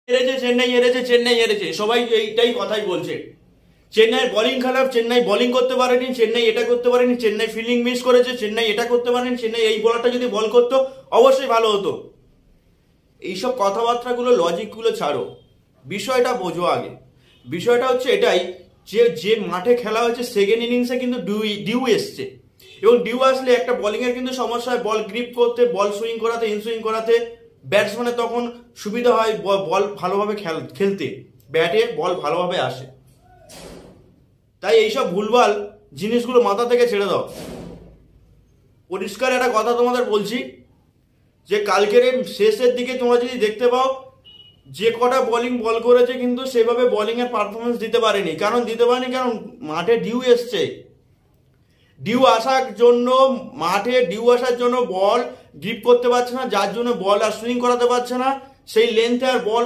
হেরেছে, চেন্নাই হেরেছে, চেন্নাই হেরেছে, সবাই এইটাই কথাই বলছে। চেন্নাইয়ের বোলিং খারাপ, চেন্নাই বোলিং করতে পারেনি, চেন্নাই এটা করতে পারেনি, চেন্নাই ফিল্ডিং মিস করেছে, চেন্নাই এটা করতে পারেনি, চেন্নাই এই বলারটা যদি বল করতো অবশ্যই ভালো হতো। এইসব কথাবার্তাগুলো লজিকগুলো ছাড়ো, বিষয়টা বোঝো আগে। বিষয়টা হচ্ছে এটাই যে যে মাঠে খেলা হচ্ছে সেকেন্ড ইনিংসে কিন্তু ডিউ এসছে, এবং ডিউ আসলে একটা বোলিংয়ের কিন্তু সমস্যা হয়, বল গ্রিপ করতে, বল সুইং করাতে, ইনসুইং করাতে ব্যাটসম্যানের তখন সুবিধা হয় বল ভালোভাবে খেলতে, ব্যাটে বল ভালোভাবে আসে। তাই এইসব ভুলভাল জিনিসগুলো মাথা থেকে ছেড়ে দাও। পরিষ্কার একটা কথা তোমাদের বলছি, যে কালকের শেষের দিকে তোমরা যদি দেখতে পাও যে কটা বল করেছে কিন্তু সেভাবে বোলিং এর পারফরমেন্স দিতে পারেনি। কারণ মাঠে ডিউ এসছে, মাঠে ডিউ আসার জন্য বল গ্রিপ করতে পারছে না, যার জন্য বল আর সুইং করাতে পারছে না, সেই লেন্থে আর বল